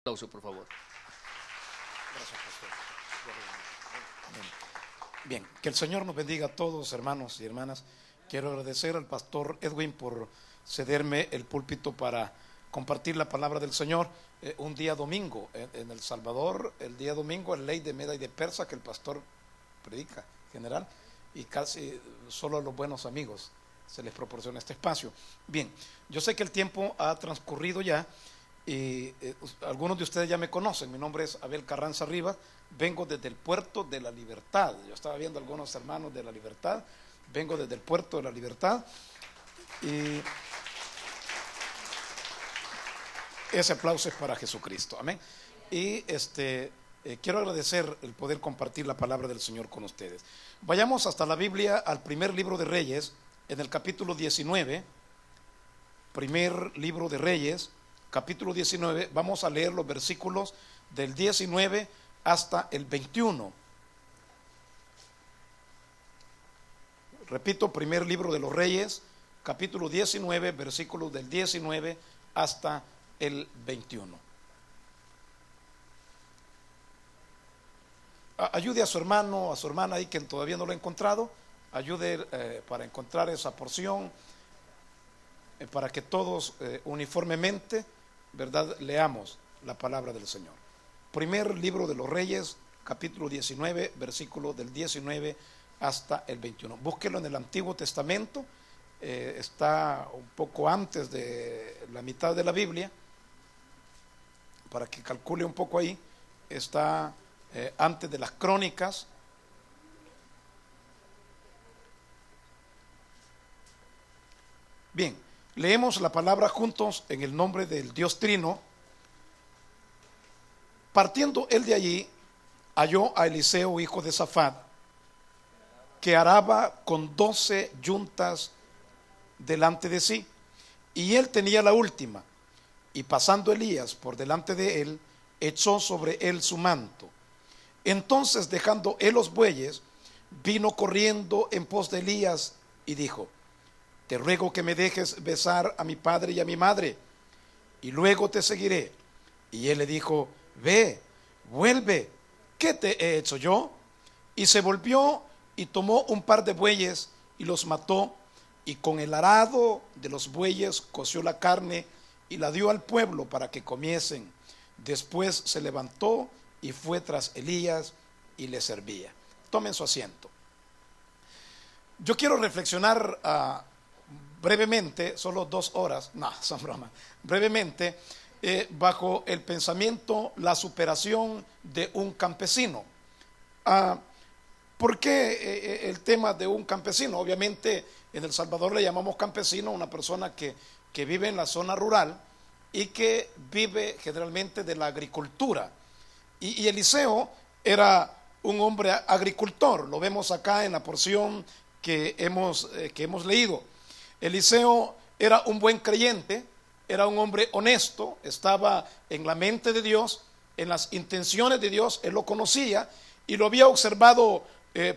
Aplauso, por favor. Gracias, pastor. Bien, que el Señor nos bendiga a todos, hermanos y hermanas. Quiero agradecer al pastor Edwin por cederme el púlpito para compartir la palabra del Señor. Un día domingo en El Salvador, el día domingo, el ley de Meda y de Persa, que el pastor predica general, y casi solo a los buenos amigos se les proporciona este espacio. Bien, yo sé que el tiempo ha transcurrido ya y algunos de ustedes ya me conocen. Mi nombre es Abel Carranza Rivas, vengo desde el Puerto de la Libertad. Yo estaba viendo algunos hermanos de la Libertad, vengo desde el Puerto de la Libertad y ese aplauso es para Jesucristo, amén. Y quiero agradecer el poder compartir la palabra del Señor con ustedes. Vayamos hasta la Biblia, al primer libro de Reyes, en el capítulo 19, primer libro de Reyes, capítulo 19, vamos a leer los versículos del 19 hasta el 21. Repito, primer libro de los Reyes, capítulo 19, versículos del 19 hasta el 21. Ayude a su hermano, a su hermana ahí que todavía no lo ha encontrado, ayude para encontrar esa porción, para que todos uniformemente, ¿verdad?, leamos la palabra del Señor. Primer libro de los Reyes, capítulo 19, versículo del 19 hasta el 21. Búsquelo en el Antiguo Testamento, está un poco antes de la mitad de la Biblia, para que calcule un poco ahí, está antes de las Crónicas. Bien, leemos la palabra juntos en el nombre del Dios Trino. Partiendo él de allí, halló a Eliseo, hijo de Safat, que araba con 12 yuntas delante de sí, y él tenía la última. Y pasando Elías por delante de él, echó sobre él su manto. Entonces, dejando él los bueyes, vino corriendo en pos de Elías y dijo: te ruego que me dejes besar a mi padre y a mi madre, y luego te seguiré. Y él le dijo: ve, vuelve, ¿qué te he hecho yo? Y se volvió y tomó un par de bueyes y los mató, y con el arado de los bueyes coció la carne y la dio al pueblo para que comiesen. Después se levantó y fue tras Elías y le servía. Tomen su asiento. Yo quiero reflexionar brevemente, solo 2 horas, no, son bromas, brevemente, bajo el pensamiento, la superación de un campesino. ¿Por qué el tema de un campesino? Obviamente en El Salvador le llamamos campesino a una persona que vive en la zona rural y que vive generalmente de la agricultura. Y Eliseo era un hombre agricultor, lo vemos acá en la porción que hemos leído. Eliseo era un buen creyente, era un hombre honesto, estaba en la mente de Dios, en las intenciones de Dios, él lo conocía y lo había observado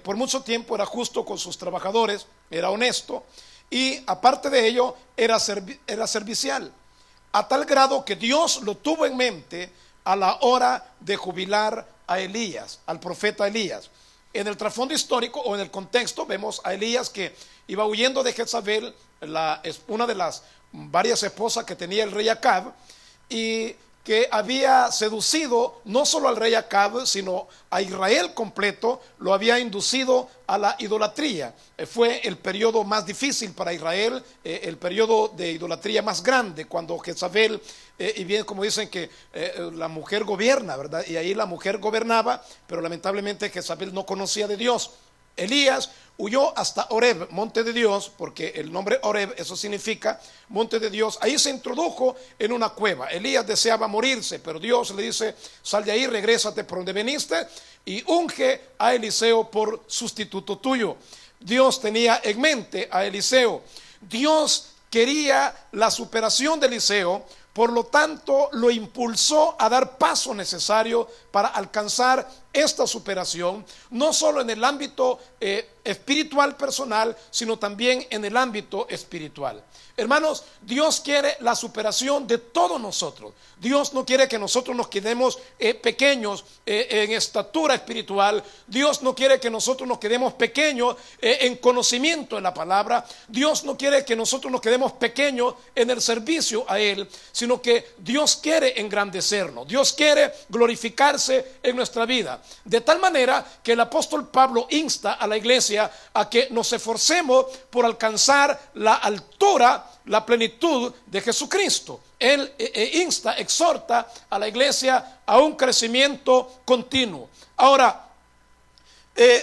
por mucho tiempo. Era justo con sus trabajadores, era honesto y aparte de ello era servicial, a tal grado que Dios lo tuvo en mente a la hora de jubilar a Elías, al profeta Elías. En el trasfondo histórico o en el contexto vemos a Elías que iba huyendo de Jezabel, una de las varias esposas que tenía el rey Acab, y que había seducido no solo al rey Acab, sino a Israel completo, lo había inducido a la idolatría. Fue el periodo más difícil para Israel, el periodo de idolatría más grande, cuando Jezabel, y bien como dicen que la mujer gobierna, ¿verdad? Y ahí la mujer gobernaba, pero lamentablemente Jezabel no conocía de Dios. Elías huyó hasta Horeb, monte de Dios, porque el nombre Horeb, eso significa monte de Dios. Ahí se introdujo en una cueva. Elías deseaba morirse, pero Dios le dice: sal de ahí, regrésate por donde veniste y unge a Eliseo por sustituto tuyo. Dios tenía en mente a Eliseo. Dios quería la superación de Eliseo, por lo tanto lo impulsó a dar paso necesario para alcanzar esta superación, no solo en el ámbito espiritual personal, sino también en el ámbito espiritual. Hermanos, Dios quiere la superación de todos nosotros. Dios no quiere que nosotros nos quedemos pequeños en estatura espiritual. Dios no quiere que nosotros nos quedemos pequeños en conocimiento de la palabra. Dios no quiere que nosotros nos quedemos pequeños en el servicio a Él, sino que Dios quiere engrandecernos. Dios quiere glorificarse en nuestra vida. De tal manera que el apóstol Pablo insta a la iglesia a que nos esforcemos por alcanzar la altura, la plenitud de Jesucristo. Él insta, exhorta a la iglesia a un crecimiento continuo. Ahora,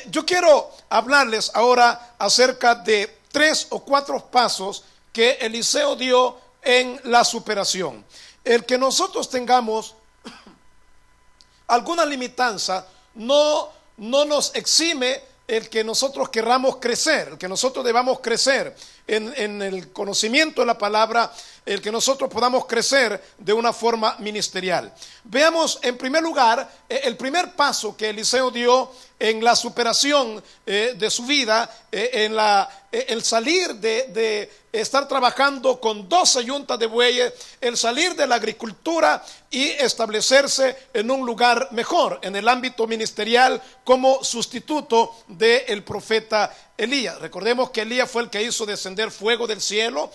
yo quiero hablarles ahora acerca de 3 o 4 pasos que Eliseo dio en la superación. El que nosotros tengamos alguna limitanza no nos exime el que nosotros querramos crecer, el que nosotros debamos crecer en el conocimiento de la palabra, el que nosotros podamos crecer de una forma ministerial. Veamos en primer lugar el primer paso que Eliseo dio en la superación de su vida, el salir de estar trabajando con 12 yuntas de bueyes, el salir de la agricultura y establecerse en un lugar mejor, en el ámbito ministerial, como sustituto del profeta Elías. Recordemos que Elías fue el que hizo descender fuego del cielo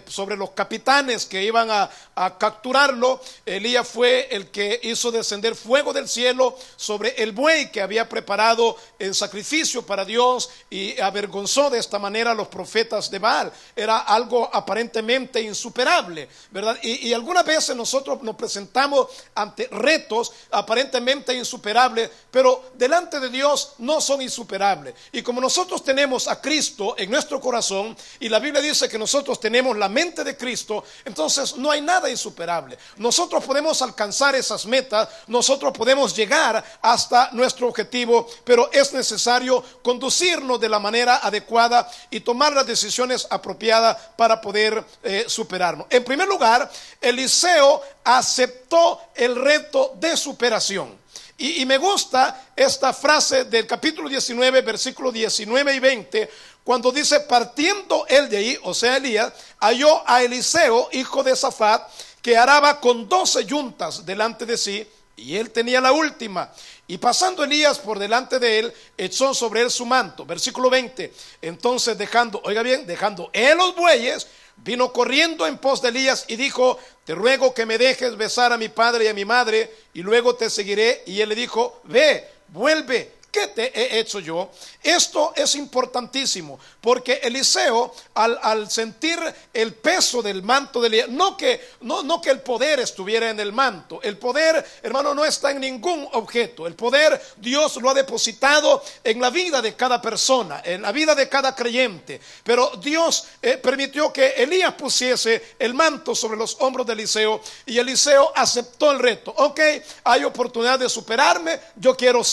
sobre los capitanes que iban a capturarlo. Elías fue el que hizo descender fuego del cielo sobre el buey que había preparado en sacrificio para Dios y avergonzó de esta manera a los profetas de Baal. Era algo aparentemente insuperable, ¿verdad? Y algunas veces nosotros nos presentamos ante retos aparentemente insuperables, pero delante de Dios no son insuperables. Y como nosotros tenemos a Cristo en nuestro corazón, y la Biblia dice que nosotros tenemos la mente de Cristo, entonces no hay nada insuperable. Nosotros podemos alcanzar esas metas, nosotros podemos llegar hasta nuestro objetivo, pero es necesario conducirnos de la manera adecuada y tomar las decisiones apropiadas para poder superarnos. En primer lugar, Eliseo aceptó el reto de superación. Y me gusta esta frase del capítulo 19, versículos 19 y 20, cuando dice: partiendo él de ahí, o sea Elías, halló a Eliseo, hijo de Safat, que araba con 12 yuntas delante de sí, y él tenía la última. Y pasando Elías por delante de él, echó sobre él su manto. Versículo 20, entonces dejando él los bueyes, vino corriendo en pos de Elías y dijo: te ruego que me dejes besar a mi padre y a mi madre, y luego te seguiré. Y él le dijo: ve, vuelve, ¿qué te he hecho yo? Esto es importantísimo, porque Eliseo, al sentir el peso del manto de Elías, no que el poder estuviera en el manto. El poder, hermano, no está en ningún objeto. El poder Dios lo ha depositado en la vida de cada persona, en la vida de cada creyente. Pero Dios permitió que Elías pusiese el manto sobre los hombros de Eliseo, y Eliseo aceptó el reto. Ok, hay oportunidad de superarme, yo quiero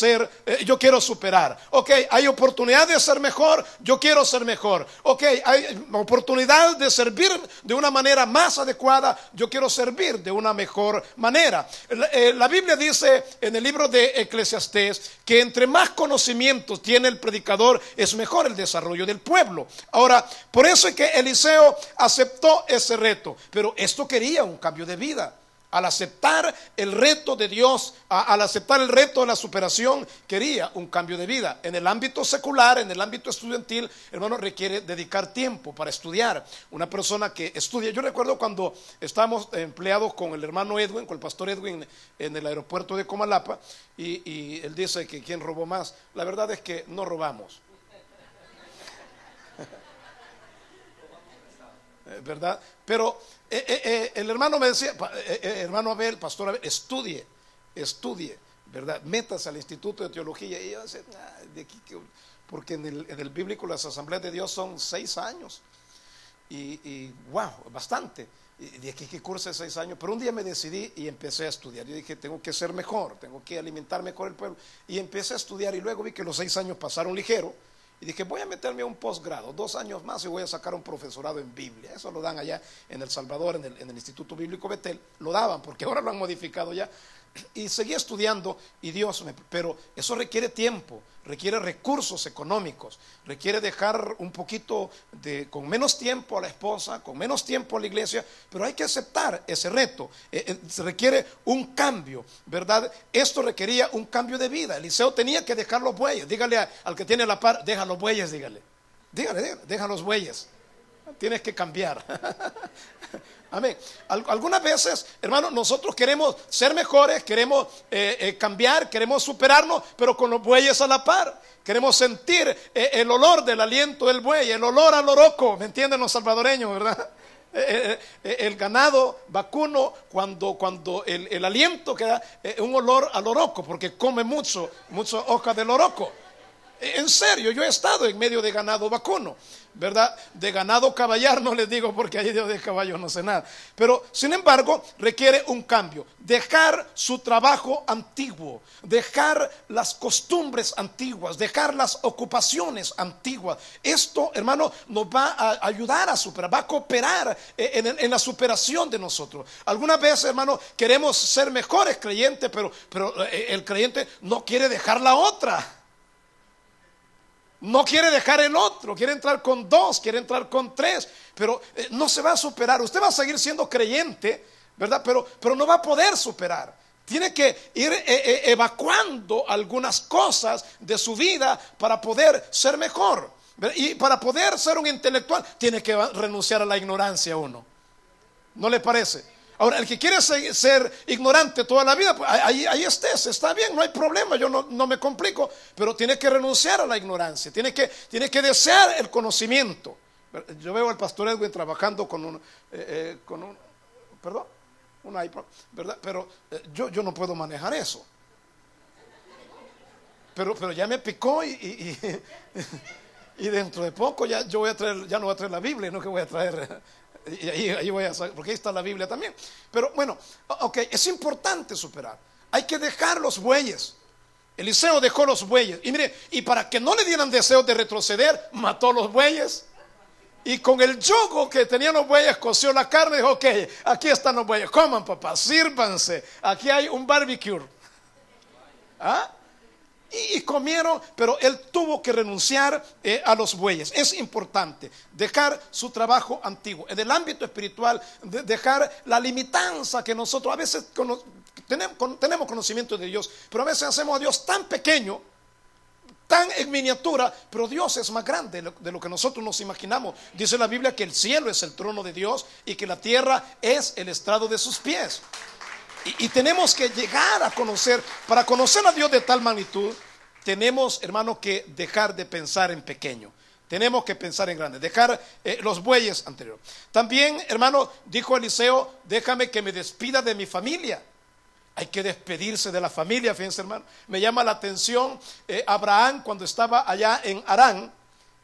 superar. Ok, hay oportunidad de ser mejor, yo quiero ser mejor. Ok, hay oportunidad de servir de una manera más adecuada, yo quiero servir de una mejor manera. La Biblia dice en el libro de Eclesiastés que entre más conocimientos tiene el predicador, es mejor el desarrollo del pueblo. Ahora, por eso es que Eliseo aceptó ese reto, pero esto quería un cambio de vida. Al aceptar el reto de Dios, al aceptar el reto de la superación, quería un cambio de vida. En el ámbito secular, en el ámbito estudiantil, hermano, requiere dedicar tiempo para estudiar. Una persona que estudia, yo recuerdo cuando estábamos empleados con el hermano Edwin, con el pastor Edwin, en el aeropuerto de Comalapa, y él dice que quién robó más. La verdad es que no robamos, ¿verdad? Pero el hermano me decía: hermano Abel, pastor Abel, estudie, ¿verdad? Métase al Instituto de Teología. Y yo decía: de aquí, porque en el bíblico las asambleas de Dios son 6 años. Y wow, bastante. Y de aquí que curse 6 años. Pero un día me decidí y empecé a estudiar. Yo dije: tengo que ser mejor, tengo que alimentarme con el pueblo. Y empecé a estudiar, y luego vi que los 6 años pasaron ligero. Y dije: voy a meterme a un posgrado, 2 años más, y voy a sacar un profesorado en Biblia. Eso lo dan allá en El Salvador, en el Instituto Bíblico Betel. Lo daban, porque ahora lo han modificado ya. Y seguí estudiando y pero eso requiere tiempo, requiere recursos económicos, requiere dejar un poquito con menos tiempo a la esposa, con menos tiempo a la iglesia, pero hay que aceptar ese reto. Se requiere un cambio, ¿verdad? Esto requería un cambio de vida. Eliseo tenía que dejar los bueyes. Dígale al que tiene la par, deja los bueyes, dígale, deja los bueyes. Tienes que cambiar. Amén. Algunas veces, hermanos, nosotros queremos ser mejores, queremos cambiar, queremos superarnos, pero con los bueyes a la par. Queremos sentir el olor del aliento del buey, el olor al oroco. ¿Me entienden los salvadoreños, verdad? El ganado vacuno, cuando el aliento queda un olor al oroco, porque come mucho hoja del oroco. En serio, yo he estado en medio de ganado vacuno, ¿verdad? De ganado caballar no les digo, porque ahí de caballos no sé nada. Pero sin embargo requiere un cambio. Dejar su trabajo antiguo, dejar las costumbres antiguas, dejar las ocupaciones antiguas. Esto, hermano, nos va a ayudar a superar, va a cooperar en la superación de nosotros. Algunas veces, hermano, queremos ser mejores creyentes, pero el creyente no quiere dejar la otra. No quiere dejar el otro, quiere entrar con 2, quiere entrar con 3, pero no se va a superar. Usted va a seguir siendo creyente, ¿verdad? Pero no va a poder superar. Tiene que ir evacuando algunas cosas de su vida para poder ser mejor, ¿verdad? Y para poder ser un intelectual, tiene que renunciar a la ignorancia uno. ¿No le parece? Ahora, el que quiere ser ignorante toda la vida, pues ahí está bien, no hay problema, yo no me complico, pero tiene que renunciar a la ignorancia, tiene que desear el conocimiento. Yo veo al pastor Edwin trabajando con un iPad, ¿verdad? Pero yo no puedo manejar eso. Pero ya me picó y dentro de poco ya no voy a traer la Biblia, no que voy a traer. Y ahí voy a saber, porque ahí está la Biblia también. Pero bueno, ok, es importante superar. Hay que dejar los bueyes. Eliseo dejó los bueyes. Y mire, y para que no le dieran deseo de retroceder, mató los bueyes. Y con el yugo que tenían los bueyes, coció la carne y dijo: ok, aquí están los bueyes, coman, papá, sírvanse. Aquí hay un barbecue. ¿Ah? Y comieron, pero él tuvo que renunciar a los bueyes. Es importante dejar su trabajo antiguo. En el ámbito espiritual, dejar la limitanza que nosotros a veces tenemos conocimiento de Dios, pero a veces hacemos a Dios tan pequeño, tan en miniatura, pero Dios es más grande de lo que nosotros nos imaginamos. Dice la Biblia que el cielo es el trono de Dios y que la tierra es el estrado de sus pies. Y tenemos que llegar a conocer, para conocer a Dios de tal magnitud, tenemos, hermano, que dejar de pensar en pequeño. Tenemos que pensar en grande, dejar los bueyes anteriores. También, hermano, dijo Eliseo: déjame que me despida de mi familia. Hay que despedirse de la familia, fíjense, hermano. Me llama la atención Abraham cuando estaba allá en Harán,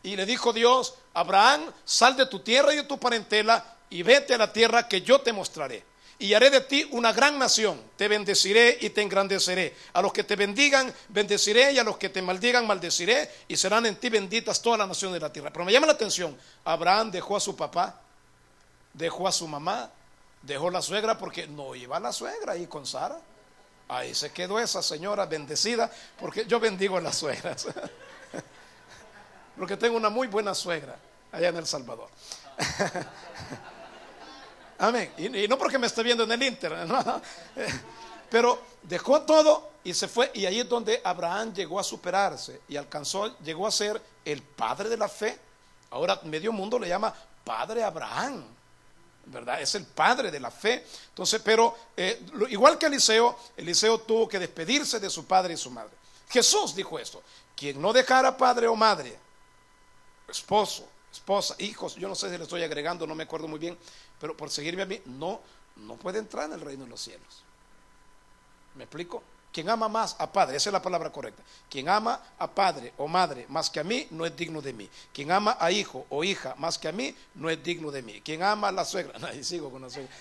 y le dijo Dios: Abraham, sal de tu tierra y de tu parentela y vete a la tierra que yo te mostraré. Y haré de ti una gran nación, te bendeciré y te engrandeceré. A los que te bendigan, bendeciré, y a los que te maldigan, maldeciré, y serán en ti benditas todas las naciones de la tierra. Pero me llama la atención, Abraham dejó a su papá, dejó a su mamá, dejó la suegra, porque no iba la suegra ahí con Sara. Ahí se quedó esa señora bendecida, porque yo bendigo a las suegras. Porque tengo una muy buena suegra allá en El Salvador. Amén. Y no porque me esté viendo en el Inter, ¿no? Pero dejó todo y se fue. Y ahí es donde Abraham llegó a superarse y llegó a ser el padre de la fe. Ahora medio mundo le llama Padre Abraham, ¿verdad? Es el padre de la fe. Entonces, pero igual que Eliseo tuvo que despedirse de su padre y su madre. Jesús dijo esto: quien no dejara padre o madre, esposo, esposa, hijos, yo no sé si le estoy agregando, no me acuerdo muy bien, pero por seguirme a mí, no puede entrar en el reino de los cielos. ¿Me explico? Quien ama más a padre, esa es la palabra correcta. Quien ama a padre o madre más que a mí, no es digno de mí. Quien ama a hijo o hija más que a mí, no es digno de mí. Quien ama a la suegra, ahí sigo con la suegra.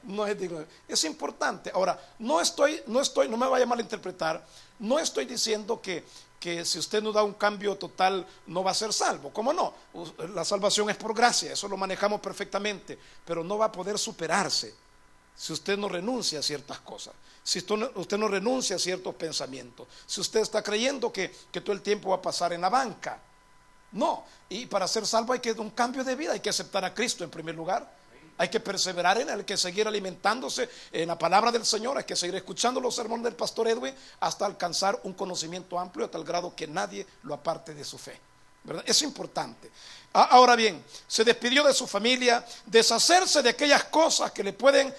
No es digno de mí. Es importante. Ahora, no me vaya a malinterpretar, no estoy diciendo que si usted no da un cambio total no va a ser salvo. ¿Cómo no? La salvación es por gracia, eso lo manejamos perfectamente, pero no va a poder superarse si usted no renuncia a ciertas cosas, si usted no renuncia a ciertos pensamientos, si usted está creyendo que todo el tiempo va a pasar en la banca. No, y para ser salvo hay que un cambio de vida, hay que aceptar a Cristo en primer lugar, hay que perseverar en él, hay que seguir alimentándose en la palabra del Señor, hay que seguir escuchando los sermones del pastor Edwin hasta alcanzar un conocimiento amplio a tal grado que nadie lo aparte de su fe, ¿verdad? Es importante. Ahora bien, se despidió de su familia, deshacerse de aquellas cosas que le pueden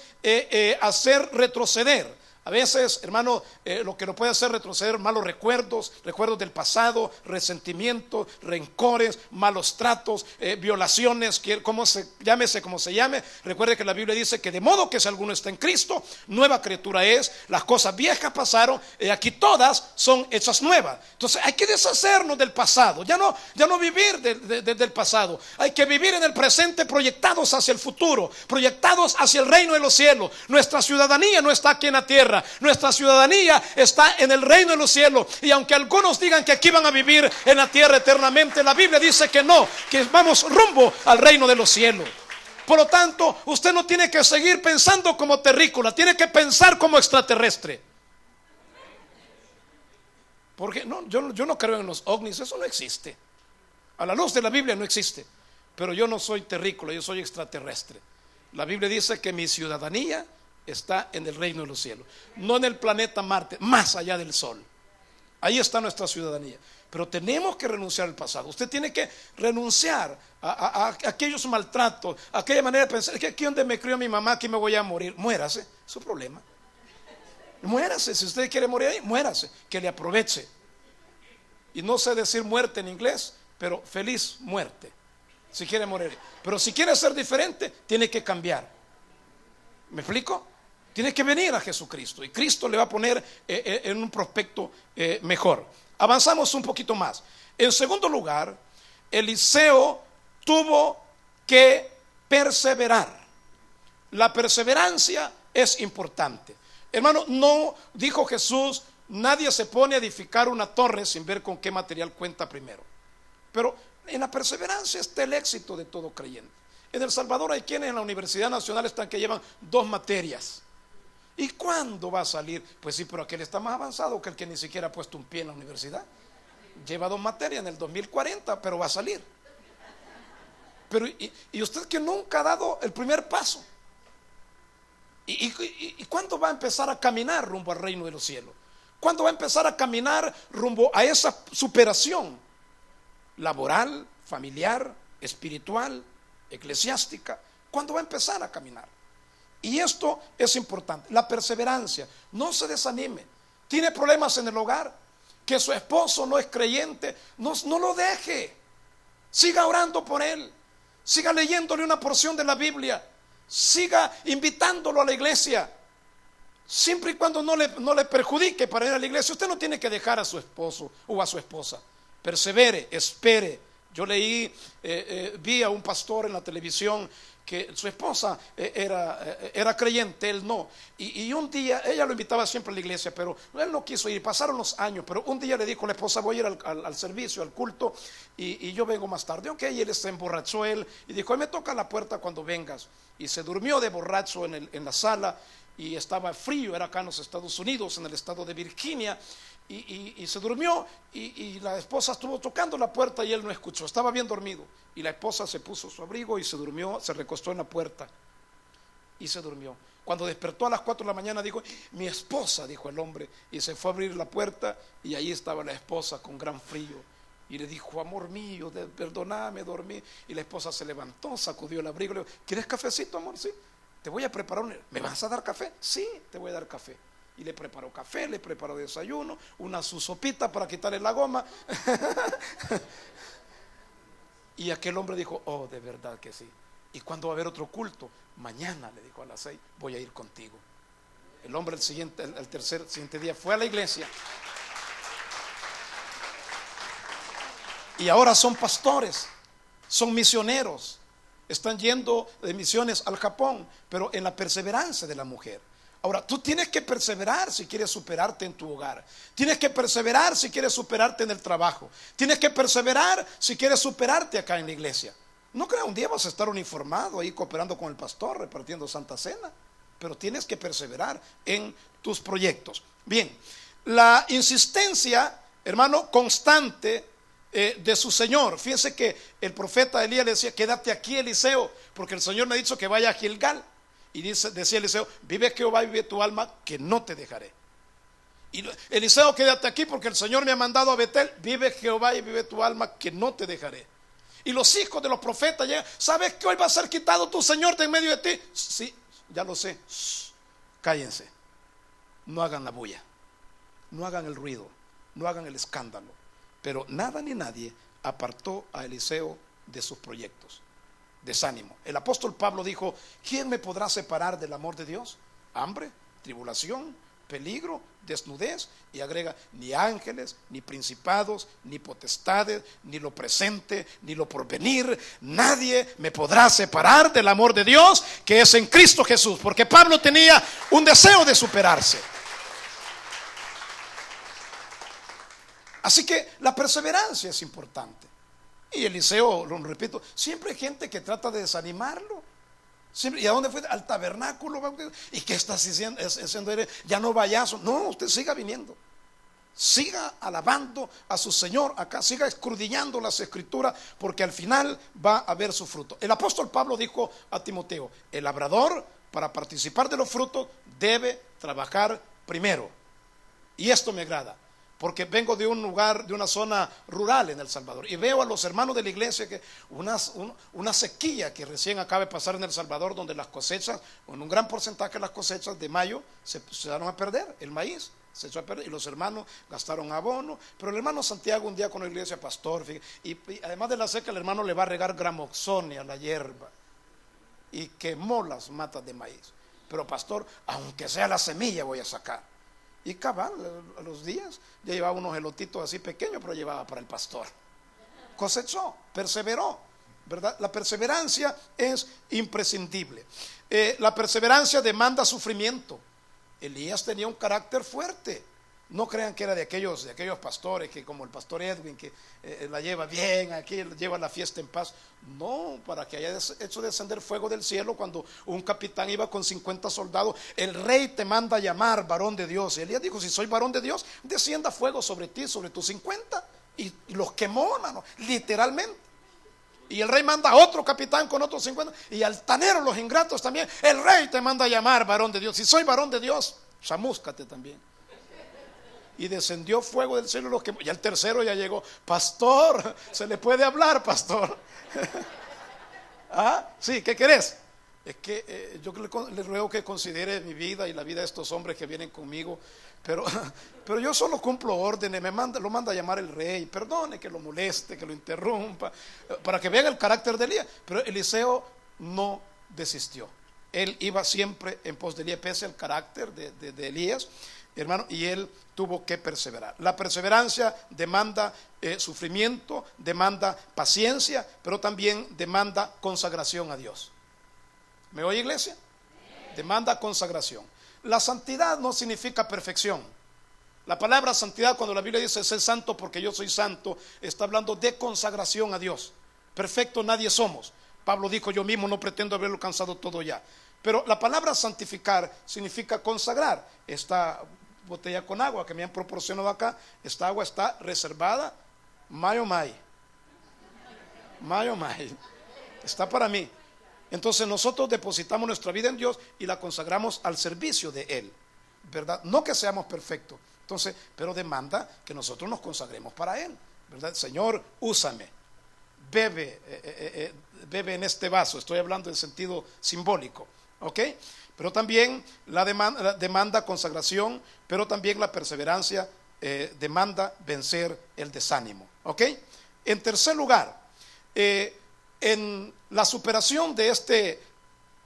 hacer retroceder. A veces, hermano, lo que nos puede hacer retroceder, malos recuerdos, recuerdos del pasado, resentimientos, rencores, malos tratos, violaciones, llámese como se llame. Recuerde que la Biblia dice que de modo que si alguno está en Cristo, nueva criatura es, las cosas viejas pasaron, aquí todas son hechas nuevas. Entonces hay que deshacernos del pasado, ya no vivir del pasado, hay que vivir en el presente, proyectados hacia el futuro, proyectados hacia el reino de los cielos. Nuestra ciudadanía no está aquí en la tierra, nuestra ciudadanía está en el reino de los cielos, y aunque algunos digan que aquí van a vivir en la tierra eternamente, la Biblia dice que no, que vamos rumbo al reino de los cielos. Por lo tanto, usted no tiene que seguir pensando como terrícola, tiene que pensar como extraterrestre. Porque yo no creo en los ovnis, eso no existe. A la luz de la Biblia no existe. Pero yo no soy terrícola, yo soy extraterrestre. La Biblia dice que mi ciudadanía está en el reino de los cielos, no en el planeta Marte, más allá del sol. Ahí está nuestra ciudadanía. Pero tenemos que renunciar al pasado. Usted tiene que renunciar a aquellos maltratos, a aquella manera de pensar, que aquí donde me crió mi mamá, aquí me voy a morir. Muérase, es su problema. Muérase, si usted quiere morir ahí, muérase, que le aproveche. Y no sé decir muerte en inglés, pero feliz muerte, si quiere morir. Pero si quiere ser diferente, tiene que cambiar. ¿Me explico? Tiene que venir a Jesucristo y Cristo le va a poner en un prospecto mejor. Avanzamos un poquito más. En segundo lugar, Eliseo tuvo que perseverar. La perseverancia es importante. Hermano, no dijo Jesús, nadie se pone a edificar una torre sin ver con qué material cuenta primero. Pero en la perseverancia está el éxito de todo creyente. En El Salvador hay quienes en la Universidad Nacional están que llevan 2 materias. ¿Y cuándo va a salir? Pues sí, pero aquel está más avanzado que el que ni siquiera ha puesto un pie en la universidad. Lleva 2 materias en el 2040, pero va a salir. Pero y usted que nunca ha dado el primer paso. ¿Y cuándo va a empezar a caminar rumbo al reino de los cielos? ¿Cuándo va a empezar a caminar rumbo a esa superación laboral, familiar, espiritual, eclesiástica? ¿Cuándo va a empezar a caminar? Y esto es importante, la perseverancia. No se desanime. Tiene problemas en el hogar, que su esposo no es creyente, no lo deje. Siga orando por él, siga leyéndole una porción de la Biblia, siga invitándolo a la iglesia, siempre y cuando no le perjudique para ir a la iglesia. Usted no tiene que dejar a su esposo o a su esposa. Persevere, espere. Yo vi a un pastor en la televisión que su esposa era creyente, él no. Y un día, ella lo invitaba siempre a la iglesia, pero él no quiso ir. Pasaron los años, pero un día le dijo a la esposa, voy a ir al servicio, al culto, y yo vengo más tarde. Ok, y él se emborrachó y dijo, me toca la puerta cuando vengas. Y se durmió de borracho en la sala, y estaba frío, era acá en los Estados Unidos, en el estado de Virginia. Y se durmió y la esposa estuvo tocando la puerta y él no escuchó, estaba bien dormido. Y la esposa se puso su abrigo y se durmió, se recostó en la puerta y se durmió. Cuando despertó a las 4 de la mañana dijo, mi esposa, dijo el hombre, y se fue a abrir la puerta y ahí estaba la esposa con gran frío. Y le dijo, amor mío, perdóname, dormí. Y la esposa se levantó, sacudió el abrigo y le dijo, ¿quieres cafecito, amor? Sí, te voy a preparar ¿me vas a dar café? Sí, te voy a dar café. Y le preparó café, le preparó desayuno, su sopita para quitarle la goma. Y aquel hombre dijo, oh, de verdad que sí. ¿Y cuándo va a haber otro culto? Mañana, le dijo, a las 6, voy a ir contigo. El hombre el siguiente día fue a la iglesia. Y ahora son pastores, son misioneros. Están yendo de misiones al Japón, pero en la perseverancia de la mujer. Ahora, tú tienes que perseverar si quieres superarte en tu hogar. Tienes que perseverar si quieres superarte en el trabajo. Tienes que perseverar si quieres superarte acá en la iglesia. No creas, un día vas a estar uniformado ahí cooperando con el pastor, repartiendo Santa Cena. pero tienes que perseverar en tus proyectos. Bien, la insistencia, hermano, constante de su Señor. Fíjense que el profeta Elías le decía: quédate aquí, Eliseo, porque el Señor me ha dicho que vaya a Gilgal. Y decía Eliseo: vive Jehová y vive tu alma, que no te dejaré. Y Eliseo: quédate aquí, porque el Señor me ha mandado a Betel. Vive Jehová y vive tu alma, que no te dejaré. Y los hijos de los profetas llegan: ¿sabes que hoy va a ser quitado tu Señor de en medio de ti? Sí, ya lo sé. Shh, cállense, no hagan la bulla, no hagan el ruido, no hagan el escándalo. Pero nada ni nadie apartó a Eliseo de sus proyectos. Desánimo. El apóstol Pablo dijo: ¿quién me podrá separar del amor de Dios? Hambre, tribulación, peligro, desnudez. Y agrega: ni ángeles, ni principados, ni potestades, ni lo presente, ni lo porvenir, nadie me podrá separar del amor de Dios que es en Cristo Jesús. Porque Pablo tenía un deseo de superarse. Así que la perseverancia es importante. Y Eliseo, lo repito, siempre hay gente que trata de desanimarlo. Siempre, ¿y a dónde fue? Al tabernáculo. ¿Y qué estás haciendo? Ya no vayas. No, usted siga viniendo. Siga alabando a su Señor acá. Siga escudriñando las escrituras, porque al final va a haber su fruto. El apóstol Pablo dijo a Timoteo: el labrador, para participar de los frutos, debe trabajar primero. Y esto me agrada, porque vengo de un lugar, de una zona rural en El Salvador, y veo a los hermanos de la iglesia que una sequía que recién acaba de pasar en El Salvador, donde las cosechas, en un gran porcentaje de las cosechas de mayo se echaron a perder, el maíz se echó a perder, y los hermanos gastaron abono. Pero el hermano Santiago un día con la iglesia: pastor, y además de la seca, el hermano le va a regar gramoxonia a la hierba, y quemó las matas de maíz. Pero pastor, aunque sea la semilla voy a sacar. Y cabal, a los días ya llevaba unos elotitos así pequeños, pero llevaba para el pastor. Cosechó, perseveró, ¿verdad? La perseverancia es imprescindible. La perseverancia demanda sufrimiento. Elías tenía un carácter fuerte. No crean que era de aquellos pastores que, como el pastor Edwin, que la lleva bien, aquí lleva la fiesta en paz. No, para que haya hecho descender fuego del cielo cuando un capitán iba con 50 soldados. El rey te manda a llamar varón de Dios. Y Elías dijo: si soy varón de Dios, descienda fuego sobre ti, sobre tus 50. Y los quemó, hermano, literalmente. Y el rey manda a otro capitán con otros 50. Y altaneros, los ingratos también. El rey te manda a llamar varón de Dios. Si soy varón de Dios, chamúscate también. Y descendió fuego del cielo, los que ya el tercero ya llegó. Pastor, se le puede hablar, pastor. ¿Ah? Sí, ¿qué querés? Es que yo le ruego que considere mi vida y la vida de estos hombres que vienen conmigo. Pero yo solo cumplo órdenes. Lo manda a llamar el rey. Perdone que lo moleste, que lo interrumpa, para que vean el carácter de Elías. Pero Eliseo no desistió. Él iba siempre en pos de Elías, pese al carácter de Elías, hermano, y él tuvo que perseverar. La perseverancia demanda sufrimiento, demanda paciencia, pero también demanda consagración a Dios. ¿Me oye, iglesia? Demanda consagración. La santidad no significa perfección. La palabra santidad, cuando la Biblia dice sé santo porque yo soy santo, está hablando de consagración a Dios. Perfecto nadie somos. Pablo dijo: yo mismo no pretendo haberlo alcanzado todo ya. Pero la palabra santificar significa consagrar. Esta botella con agua que me han proporcionado acá, esta agua está reservada, mayo, está para mí. Entonces nosotros depositamos nuestra vida en Dios y la consagramos al servicio de Él, ¿verdad? No que seamos perfectos, entonces, pero demanda que nosotros nos consagremos para Él, ¿verdad? Señor, úsame, bebe en este vaso. Estoy hablando en sentido simbólico, ¿ok? Pero también la demanda consagración, pero también la perseverancia demanda vencer el desánimo, ¿ok? En tercer lugar, en la superación de este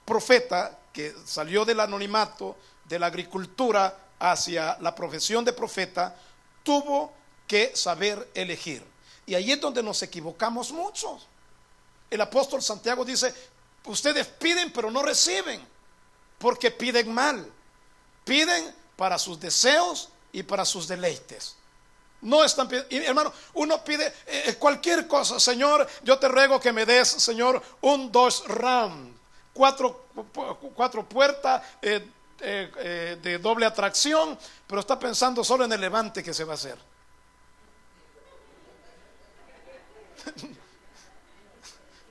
profeta que salió del anonimato, de la agricultura hacia la profesión de profeta, tuvo que saber elegir. Y ahí es donde nos equivocamos muchos. El apóstol Santiago dice: ustedes piden pero no reciben, porque piden mal. Piden para sus deseos y para sus deleites. No están pidiendo, hermano, uno pide cualquier cosa. Señor, yo te ruego que me des, Señor, un Dodge Ram cuatro puertas, de doble atracción, pero está pensando solo en el levante que se va a hacer.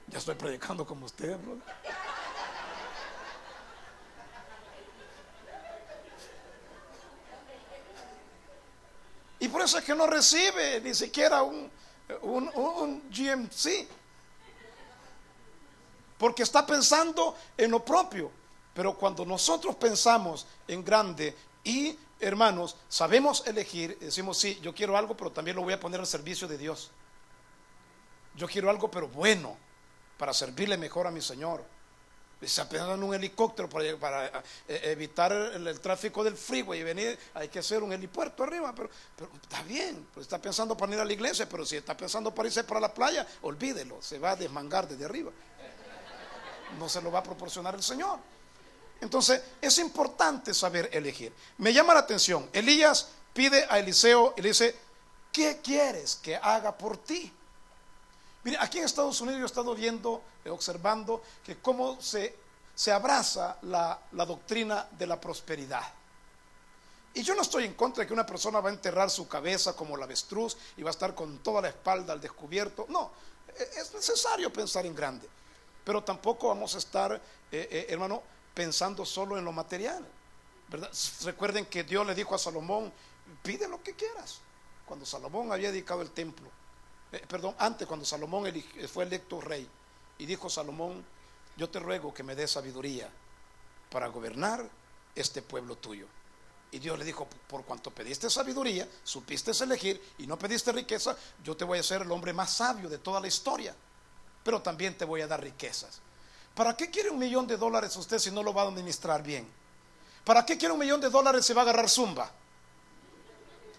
Ya estoy predicando como usted, bro. Y por eso es que no recibe ni siquiera un GMC, porque está pensando en lo propio. Pero cuando nosotros pensamos en grande y, hermanos, sabemos elegir, decimos: sí, yo quiero algo, pero también lo voy a poner al servicio de Dios. Yo quiero algo, pero bueno, para servirle mejor a mi Señor. Se apenas en un helicóptero para evitar el tráfico del freeway y venir, hay que hacer un helipuerto arriba, pero está bien, pues está pensando para ir a la iglesia, pero si está pensando para irse para la playa, olvídelo, se va a desmangar desde arriba, no se lo va a proporcionar el Señor. Entonces es importante saber elegir. Me llama la atención, Elías pide a Eliseo y le dice: ¿qué quieres que haga por ti? Mire, aquí en Estados Unidos yo he estado viendo, observando que cómo se abraza la doctrina de la prosperidad. Y yo no estoy en contra de que una persona va a enterrar su cabeza como la avestruz y va a estar con toda la espalda al descubierto. No, es necesario pensar en grande, pero tampoco vamos a estar, hermano, pensando solo en lo material, ¿verdad? Recuerden que Dios le dijo a Salomón: pide lo que quieras. Cuando Salomón había dedicado el templo, antes, cuando Salomón fue electo rey, y dijo Salomón: yo te ruego que me des sabiduría para gobernar este pueblo tuyo. Y Dios le dijo: por cuanto pediste sabiduría, supiste elegir y no pediste riqueza, yo te voy a hacer el hombre más sabio de toda la historia, pero también te voy a dar riquezas. ¿Para qué quiere $1.000.000 usted si no lo va a administrar bien? ¿Para qué quiere $1.000.000 si va a agarrar zumba?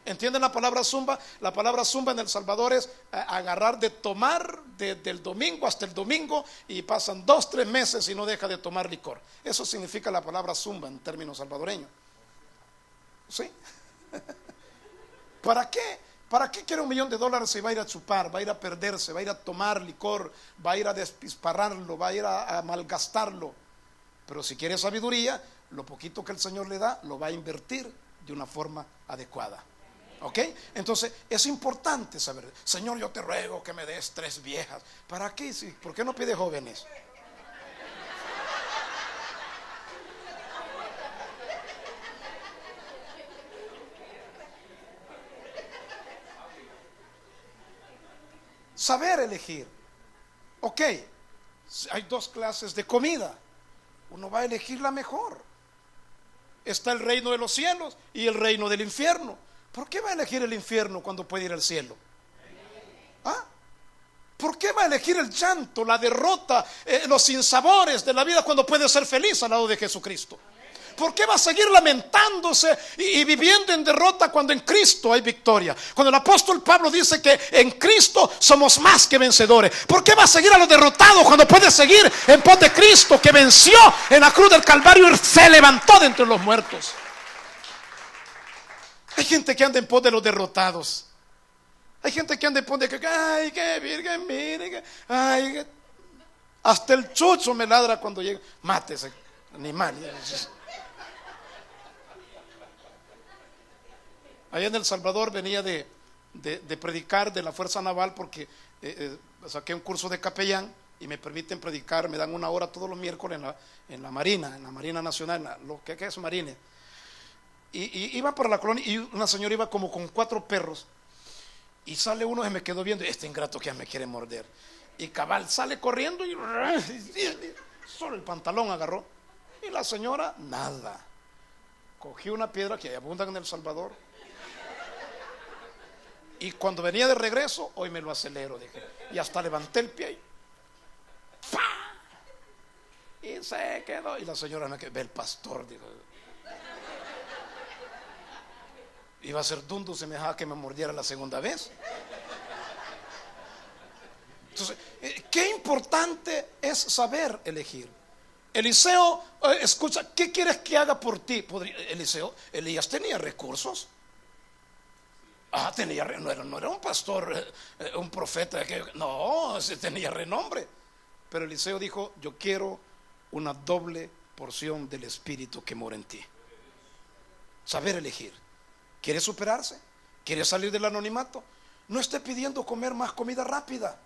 ¿Entienden la palabra zumba? La palabra zumba en El Salvador es agarrar de tomar desde el domingo hasta el domingo, y pasan 2-3 meses y no deja de tomar licor. Eso significa la palabra zumba en términos salvadoreños. ¿Sí? ¿Para qué? ¿Para qué quiere $1.000.000 si va a ir a chupar, va a ir a perderse, va a ir a tomar licor, va a ir a despisparrarlo, va a ir a malgastarlo? Pero si quiere sabiduría, lo poquito que el Señor le da, lo va a invertir de una forma adecuada. ¿Ok? Entonces es importante saber: Señor, yo te ruego que me des 3 viejas. ¿Para qué? ¿Por qué no pide jóvenes? Saber elegir. Ok, hay 2 clases de comida, uno va a elegir la mejor. Está el reino de los cielos y el reino del infierno. ¿Por qué va a elegir el infierno cuando puede ir al cielo? ¿Ah? ¿Por qué va a elegir el llanto, la derrota, los sinsabores de la vida cuando puede ser feliz al lado de Jesucristo? ¿Por qué va a seguir lamentándose y viviendo en derrota cuando en Cristo hay victoria? Cuando el apóstol Pablo dice que en Cristo somos más que vencedores, ¿por qué va a seguir a los derrotados cuando puede seguir en pos de Cristo, que venció en la cruz del Calvario y se levantó de entre los muertos? Hay gente que anda en pos de los derrotados. Hay gente que anda en pos de que, ay, qué virgen, mire, que, ay, hasta el chucho me ladra cuando llega. Mátese, animal. Allá en El Salvador venía de predicar de la Fuerza Naval, porque saqué un curso de capellán y me permiten predicar, me dan 1 hora todos los miércoles en la Marina Nacional, lo que es Marine. Y iba por la colonia y una señora iba como con 4 perros, y sale uno, se me quedó viendo: este ingrato que ya me quiere morder. Y cabal sale corriendo y solo el pantalón agarró, y la señora nada. Cogió una piedra que abundan en El Salvador, y cuando venía de regreso, hoy me lo acelero, dije, y hasta levanté el pie y se quedó. Y la señora me quedó: ve el pastor, dijo. Iba a ser dundo si me dejaba que me mordiera la segunda vez. Entonces, qué importante es saber elegir. Eliseo, escucha, ¿qué quieres que haga por ti? Elías tenía recursos. No era un pastor, un profeta, no, tenía renombre. Pero Eliseo dijo: yo quiero una doble porción del Espíritu que mora en ti. Saber elegir. ¿Quiere superarse? ¿Quiere salir del anonimato? No esté pidiendo comer más comida rápida.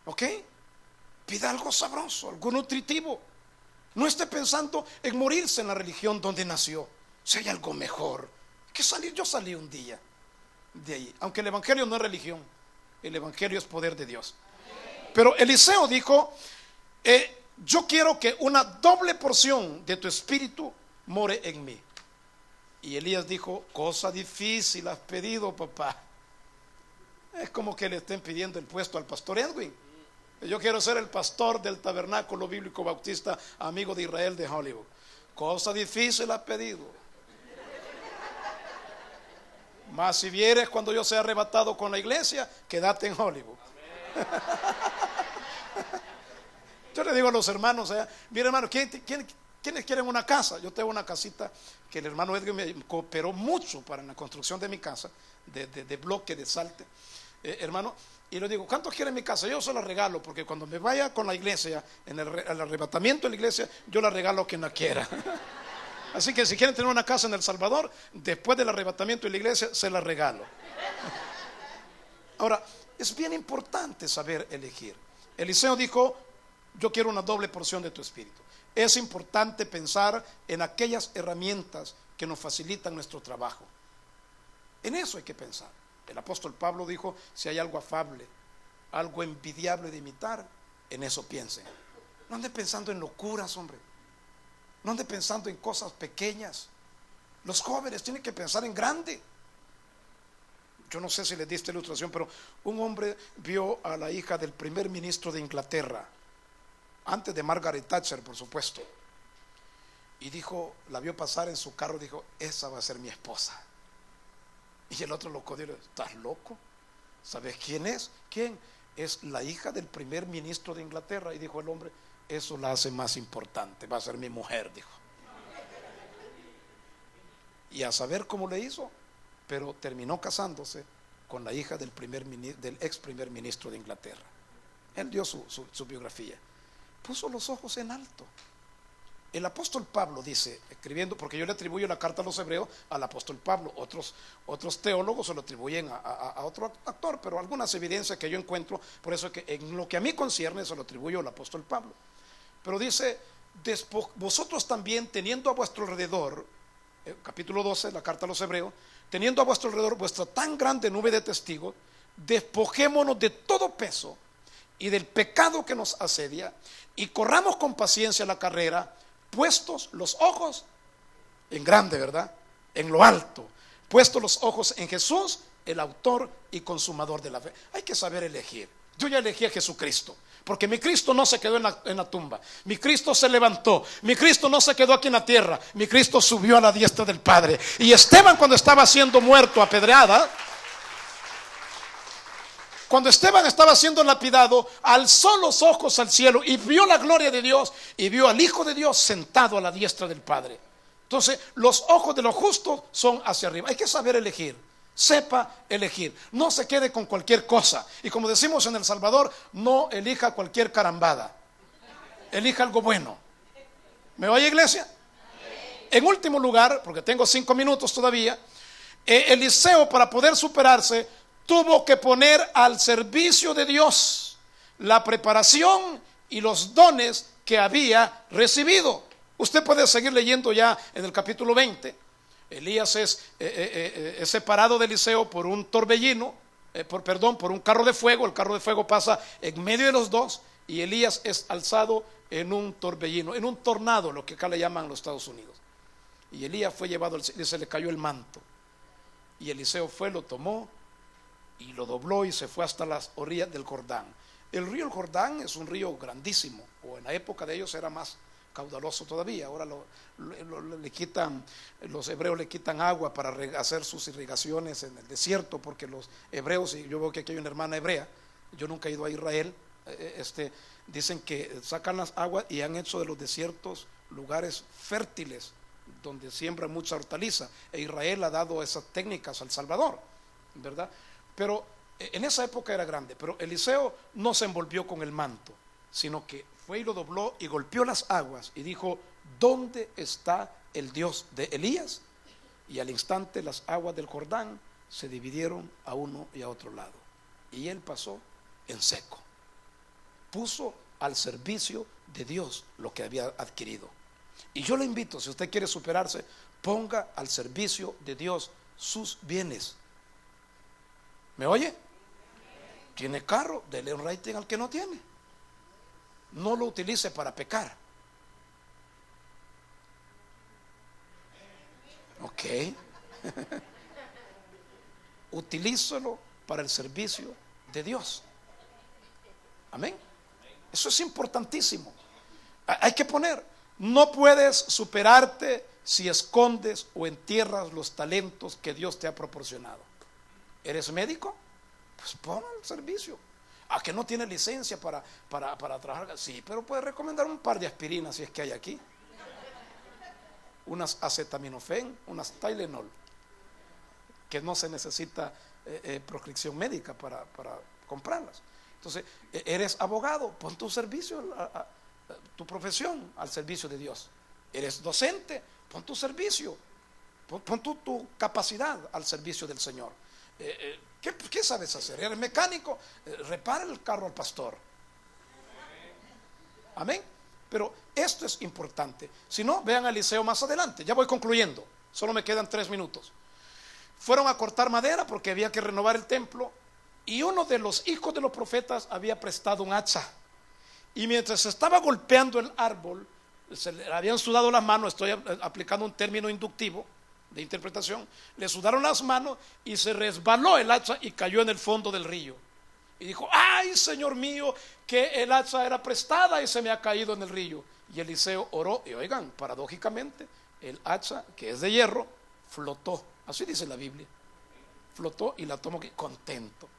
¿Ok? Pida algo sabroso, algo nutritivo. No esté pensando en morirse en la religión donde nació. Si hay algo mejor que salir. Yo salí un día de ahí, aunque el evangelio no es religión, el evangelio es poder de Dios. Pero Eliseo dijo, yo quiero que una doble porción de tu espíritu more en mí. Y Elías dijo, cosa difícil has pedido, papá. Es como que le estén pidiendo el puesto al pastor Edwin. Yo quiero ser el pastor del Tabernáculo Bíblico Bautista Amigo de Israel de Hollywood. Cosa difícil has pedido. Mas si vieres cuando yo sea arrebatado con la iglesia, quédate en Hollywood. Yo le digo a los hermanos, mire hermano, ¿quiénes quieren una casa? Yo tengo una casita que el hermano Edwin me cooperó mucho para la construcción de mi casa, de bloque, de salte, hermano. Y le digo, ¿cuántos quieren mi casa? Yo se la regalo, porque cuando me vaya con la iglesia, en el arrebatamiento de la iglesia, yo la regalo a quien la quiera. Así que si quieren tener una casa en El Salvador, después del arrebatamiento de la iglesia, se la regalo. Ahora, es bien importante saber elegir. Eliseo dijo, yo quiero una doble porción de tu espíritu. Es importante pensar en aquellas herramientas que nos facilitan nuestro trabajo. En eso hay que pensar. El apóstol Pablo dijo, si hay algo afable, algo envidiable de imitar, en eso piensen. No ande pensando en locuras, hombre. No ande pensando en cosas pequeñas. Los jóvenes tienen que pensar en grande. Yo no sé si les diste ilustración, pero un hombre vio a la hija del primer ministro de Inglaterra, antes de Margaret Thatcher, por supuesto, y dijo, la vio pasar en su carro, dijo, esa va a ser mi esposa. Y el otro loco dijo, ¿estás loco? ¿Sabes quién es? ¿Quién? Es la hija del primer ministro de Inglaterra. Y dijo el hombre, eso la hace más importante, va a ser mi mujer, dijo. Y a saber cómo le hizo, pero terminó casándose con la hija del ex primer ministro de Inglaterra. Él dio su biografía. Puso los ojos en alto. El apóstol Pablo dice, escribiendo, porque yo le atribuyo la carta a los hebreos al apóstol Pablo, otros teólogos se lo atribuyen a otro actor, pero algunas evidencias que yo encuentro, por eso es que en lo que a mí concierne se lo atribuyo al apóstol Pablo. Pero dice, vosotros también teniendo a vuestro alrededor, capítulo 12, la carta a los hebreos, teniendo a vuestro alrededor vuestra tan grande nube de testigos, despojémonos de todo peso y del pecado que nos asedia, y corramos con paciencia la carrera, puestos los ojos en grande, ¿verdad? En lo alto, puestos los ojos en Jesús, el autor y consumador de la fe. Hay que saber elegir. Yo ya elegí a Jesucristo, porque mi Cristo no se quedó en la tumba, mi Cristo se levantó, mi Cristo no se quedó aquí en la tierra, mi Cristo subió a la diestra del Padre. Y Esteban, cuando estaba siendo muerto apedreada, cuando Esteban estaba siendo lapidado, alzó los ojos al cielo y vio la gloria de Dios y vio al Hijo de Dios sentado a la diestra del Padre. Entonces, los ojos de los justos son hacia arriba. Hay que saber elegir. Sepa elegir. No se quede con cualquier cosa. Y como decimos en El Salvador, no elija cualquier carambada. Elija algo bueno. ¿Me oye, iglesia? En último lugar, porque tengo 5 minutos todavía, Eliseo, para poder superarse, tuvo que poner al servicio de Dios la preparación y los dones que había recibido. Usted puede seguir leyendo ya en el capítulo 20. Elías es separado de Eliseo por un torbellino, por un carro de fuego. El carro de fuego pasa en medio de los dos y Elías es alzado en un torbellino, en un tornado, lo que acá le llaman en los Estados Unidos. Y Elías fue llevado, se le cayó el manto. Y Eliseo fue, lo tomó y lo dobló y se fue hasta las orillas del Jordán. El río Jordán es un río grandísimo, o en la época de ellos era más caudaloso todavía. Ahora los hebreos le quitan agua para hacer sus irrigaciones en el desierto, porque los hebreos, y yo veo que aquí hay una hermana hebrea, yo nunca he ido a Israel, dicen que sacan las aguas y han hecho de los desiertos lugares fértiles donde siembran mucha hortaliza, e Israel ha dado esas técnicas al Salvador, ¿verdad? Pero en esa época era grande, pero Eliseo no se envolvió con el manto, sino que fue y lo dobló y golpeó las aguas y dijo: ¿dónde está el Dios de Elías? Y al instante las aguas del Jordán se dividieron a uno y a otro lado, y él pasó en seco. Puso al servicio de Dios lo que había adquirido. Y yo le invito, si usted quiere superarse, ponga al servicio de Dios sus bienes. ¿Me oye? ¿Tiene carro? Dele un rating al que no tiene. No lo utilice para pecar. Ok. Utilízalo para el servicio de Dios. Amén. Eso es importantísimo. Hay que poner. No puedes superarte si escondes o entierras los talentos que Dios te ha proporcionado. ¿Eres médico? Pues pon al servicio. ¿A que no tiene licencia para trabajar? Sí, pero puede recomendar un par de aspirinas si es que hay aquí. Unas acetaminofén, unas Tylenol, que no se necesita proscripción médica para comprarlas. Entonces, eres abogado, pon tu servicio, tu profesión al servicio de Dios. Eres docente, pon tu servicio, pon tu capacidad al servicio del Señor. ¿Qué sabes hacer? ¿Eres mecánico? Repara el carro al pastor. Amén. Pero esto es importante. Si no, vean a Eliseo más adelante. Ya voy concluyendo, solo me quedan 3 minutos. Fueron a cortar madera porque había que renovar el templo, y uno de los hijos de los profetas había prestado un hacha, y mientras se estaba golpeando el árbol, se le habían sudado las manos. Estoy aplicando un término inductivo de interpretación. Le sudaron las manos y se resbaló el hacha y cayó en el fondo del río. Y dijo: ay, Señor mío, que el hacha era prestada y se me ha caído en el río. Y Eliseo oró, y oigan, paradójicamente, el hacha, que es de hierro, flotó. Así dice la Biblia. Flotó y la tomó contento.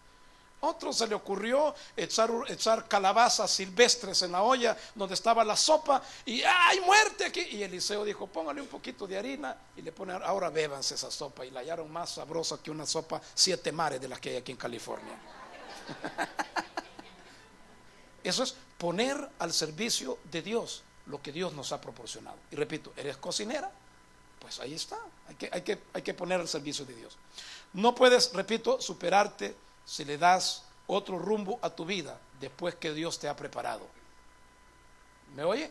Otro se le ocurrió echar calabazas silvestres en la olla donde estaba la sopa, y ¡ay, muerte aquí! Y Eliseo dijo: póngale un poquito de harina y le pone, ahora bébanse esa sopa. Y la hallaron más sabrosa que una sopa 7 mares de las que hay aquí en California. Eso es poner al servicio de Dios lo que Dios nos ha proporcionado. Y repito, ¿eres cocinera? Pues ahí está, hay que poner al servicio de Dios. No puedes, repito, superarte si le das otro rumbo a tu vida después que Dios te ha preparado. ¿Me oye?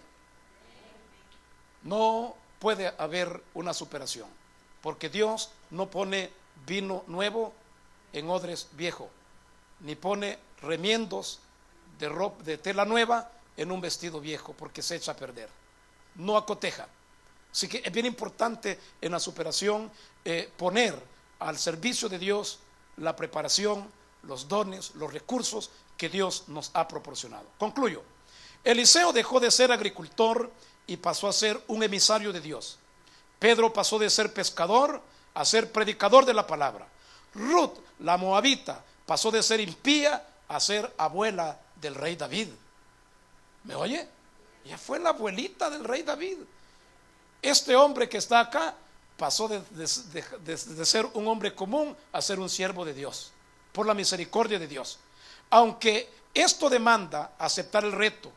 No puede haber una superación, porque Dios no pone vino nuevo en odres viejos, ni pone remiendos de tela nueva en un vestido viejo, porque se echa a perder. No acoteja. Así que es bien importante en la superación poner al servicio de Dios la preparación, los dones, los recursos que Dios nos ha proporcionado. Concluyo. Eliseo dejó de ser agricultor y pasó a ser un emisario de Dios. Pedro pasó de ser pescador a ser predicador de la palabra. Ruth, la moabita, pasó de ser impía a ser abuela del rey David. ¿Me oye? Ella fue la abuelita del rey David. Este hombre que está acá pasó de ser un hombre común a ser un siervo de Dios, por la misericordia de Dios. Aunque esto demanda aceptar el reto,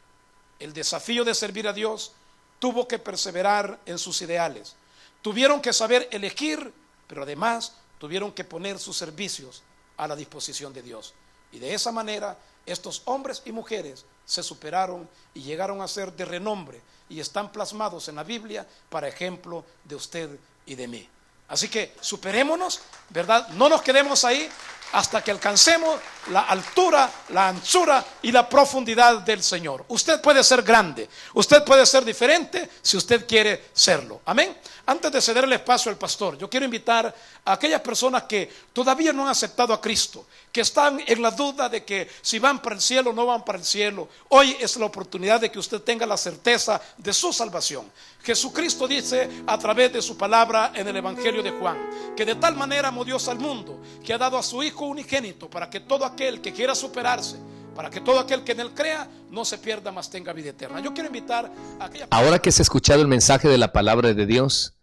el desafío de servir a Dios, tuvo que perseverar en sus ideales. Tuvieron que saber elegir, pero además tuvieron que poner sus servicios a la disposición de Dios. Y de esa manera estos hombres y mujeres se superaron y llegaron a ser de renombre, y están plasmados en la Biblia para ejemplo de usted y de mí. Así que superémonos, ¿verdad? No nos quedemos ahí hasta que alcancemos la altura, la anchura y la profundidad del Señor. Usted puede ser grande, usted puede ser diferente si usted quiere serlo. Amén. Antes de ceder el espacio al pastor, yo quiero invitar a aquellas personas que todavía no han aceptado a Cristo, que están en la duda de que si van para el cielo o no van para el cielo. Hoy es la oportunidad de que usted tenga la certeza de su salvación. Jesucristo dice a través de su palabra en el Evangelio de Juan, que de tal manera amó Dios al mundo, que ha dado a su Hijo unigénito, para que todo aquel que quiera superarse, para que todo aquel que en él crea no se pierda, mas tenga vida eterna. Yo quiero invitar a aquella... Ahora que has escuchado el mensaje de la palabra de Dios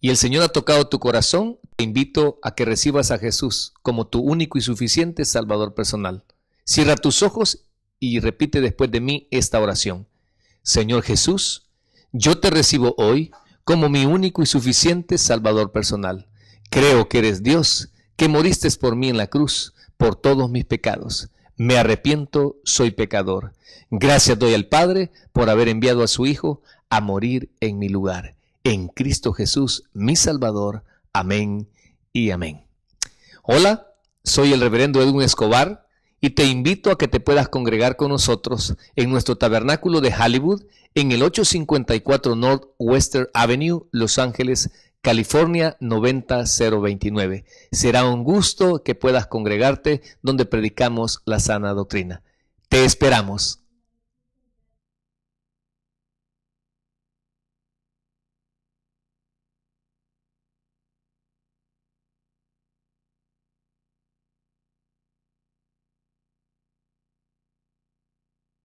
y el Señor ha tocado tu corazón, te invito a que recibas a Jesús como tu único y suficiente Salvador personal. Cierra tus ojos y repite después de mí esta oración. Señor Jesús, yo te recibo hoy como mi único y suficiente Salvador personal. Creo que eres Dios, que moriste por mí en la cruz, por todos mis pecados. Me arrepiento, soy pecador. Gracias doy al Padre por haber enviado a su Hijo a morir en mi lugar. En Cristo Jesús, mi Salvador. Amén y amén. Hola, soy el reverendo Edwin Escobar y te invito a que te puedas congregar con nosotros en nuestro tabernáculo de Hollywood en el 854 North Western Avenue, Los Ángeles, California 90029. Será un gusto que puedas congregarte donde predicamos la sana doctrina. Te esperamos.